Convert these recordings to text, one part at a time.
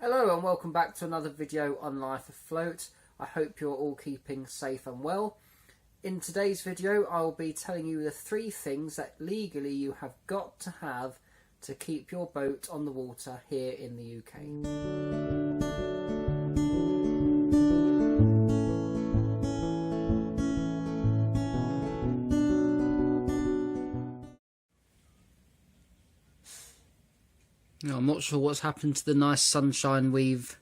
Hello and welcome back to another video on Life Afloat. I hope you're all keeping safe and well. In today's video I'll be telling you the 3 things that legally you have got to have to keep your boat on the water here in the UK. Now, I'm not sure what's happened to the nice sunshine we've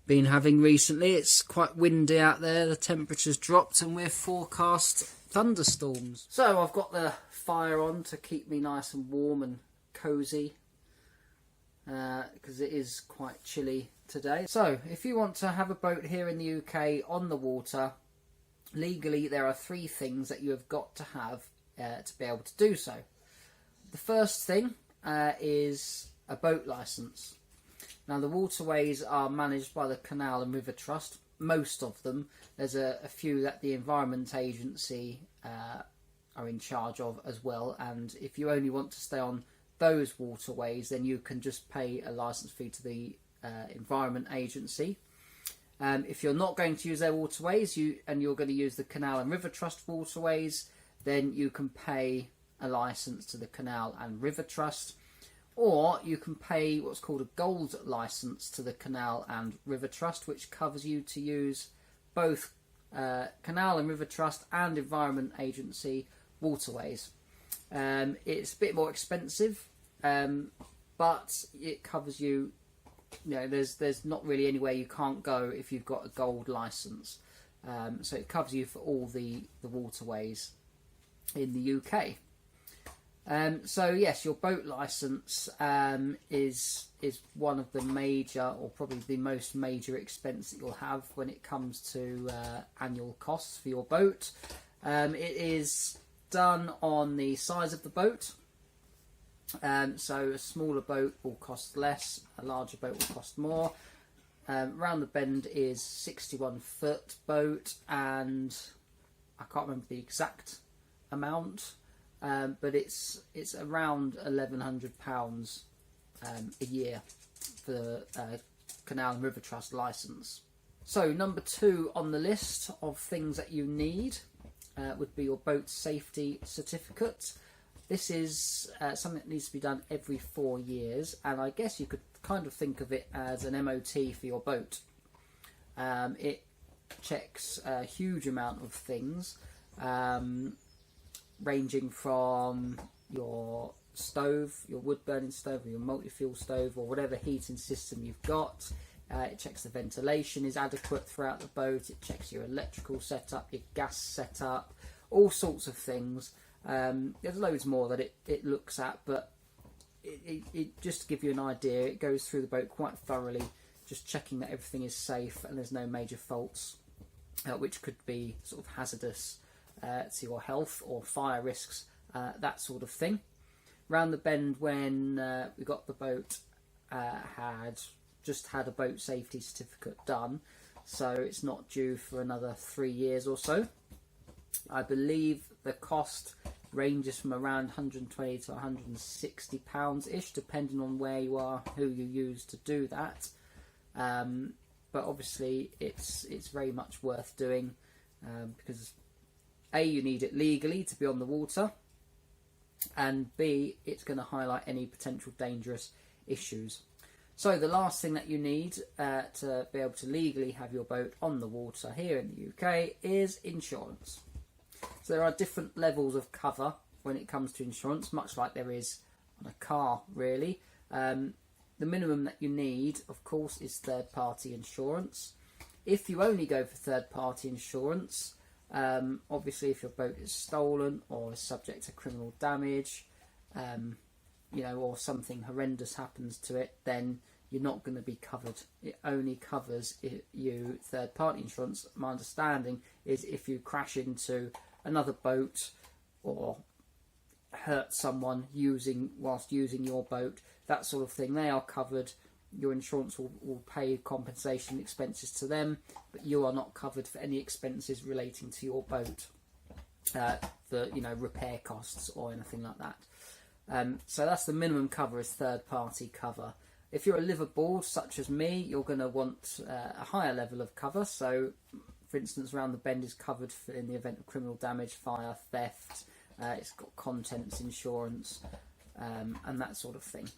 been having recently. It's quite windy out there, the temperature's dropped and we're forecast thunderstorms. So I've got the fire on to keep me nice and warm and cosy because it is quite chilly today. So if you want to have a boat here in the UK on the water, legally there are 3 things that you have got to have to be able to do so. The first thing is a boat licence. Now the waterways are managed by the Canal and River Trust, most of them. There's a few that the Environment Agency are in charge of as well, and if you only want to stay on those waterways then you can just pay a licence fee to the Environment Agency. If you're not going to use their waterways and you're going to use the Canal and River Trust waterways, then you can pay a licence to the Canal and River Trust. Or you can pay what's called a gold licence to the Canal and River Trust, which covers you to use both Canal and River Trust and Environment Agency waterways. It's a bit more expensive, but it covers you. You know, there's not really anywhere you can't go if you've got a gold licence. So it covers you for all the waterways in the UK. So yes, your boat licence is one of the major, or probably the most major expense that you'll have when it comes to annual costs for your boat. It is done on the size of the boat. So a smaller boat will cost less, a larger boat will cost more. Round the Bend is 61-foot boat, and I can't remember the exact amount. But it's around £1,100 a year for the Canal and River Trust licence. So number 2 on the list of things that you need would be your boat safety certificate. This is something that needs to be done every 4 years, and I guess you could kind of think of it as an MOT for your boat. It checks a huge amount of things. Ranging from your stove, your wood burning stove, or your multi-fuel stove, or whatever heating system you've got. It checks the ventilation is adequate throughout the boat. It checks your electrical setup, your gas setup, all sorts of things. There's loads more that it looks at, but it just to give you an idea, it goes through the boat quite thoroughly, just checking that everything is safe and there's no major faults, which could be sort of hazardous to your health, or fire risks, that sort of thing. Round the Bend, when we got the boat, had just had a boat safety certificate done, so it's not due for another 3 years or so. I believe the cost ranges from around £120 to £160 ish, depending on where you are, who you use to do that. But obviously it's very much worth doing, because A, you need it legally to be on the water, and B, it's going to highlight any potential dangerous issues. So the last thing that you need to be able to legally have your boat on the water here in the UK is insurance. So there are different levels of cover when it comes to insurance, much like there is on a car, really. The minimum that you need, of course, is third-party insurance. If you only go for third-party insurance, obviously if your boat is stolen or is subject to criminal damage, or something horrendous happens to it, then you're not going to be covered. It only covers you third-party insurance. My understanding is if you crash into another boat or hurt someone whilst using your boat, that sort of thing, they are covered. Your insurance will pay compensation expenses to them, but you are not covered for any expenses relating to your boat, for repair costs or anything like that. So that's the minimum cover, is third party cover. If you're a liveaboard such as me, you're going to want a higher level of cover. So, for instance, around the bend is covered in the event of criminal damage, fire, theft. It's got contents insurance and that sort of thing.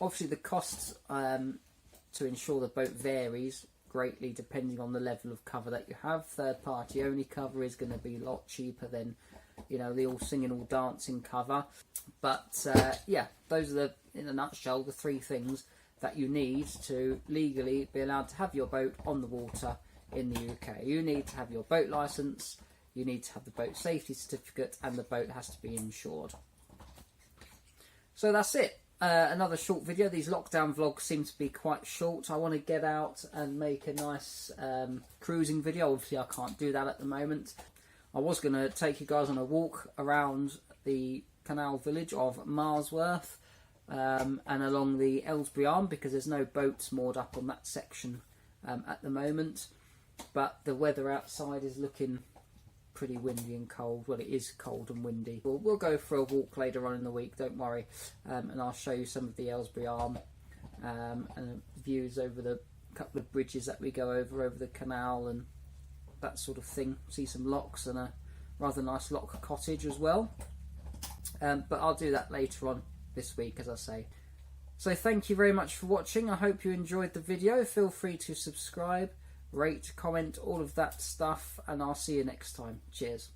Obviously, the costs to insure the boat varies greatly depending on the level of cover that you have. Third party only cover is going to be a lot cheaper than, you know, the all singing, all dancing cover. But yeah, those are in a nutshell, the three things that you need to legally be allowed to have your boat on the water in the UK. You need to have your boat licence, you need to have the boat safety certificate, and the boat has to be insured. So that's it. Another short video. These lockdown vlogs seem to be quite short. I want to get out and make a nice cruising video. Obviously I can't do that at the moment. I was going to take you guys on a walk around the canal village of Marsworth and along the Aylesbury Arm, because there's no boats moored up on that section at the moment. But the weather outside is looking pretty windy and cold. Well, it is cold and windy. We'll go for a walk later on in the week, don't worry, and I'll show you some of the Aylesbury Arm and views over the couple of bridges that we go over the canal and that sort of thing. See some locks and a rather nice lock cottage as well, but I'll do that later on this week, as I say. So thank you very much for watching. I hope you enjoyed the video. Feel free to subscribe, rate, comment, all of that stuff, and I'll see you next time. Cheers.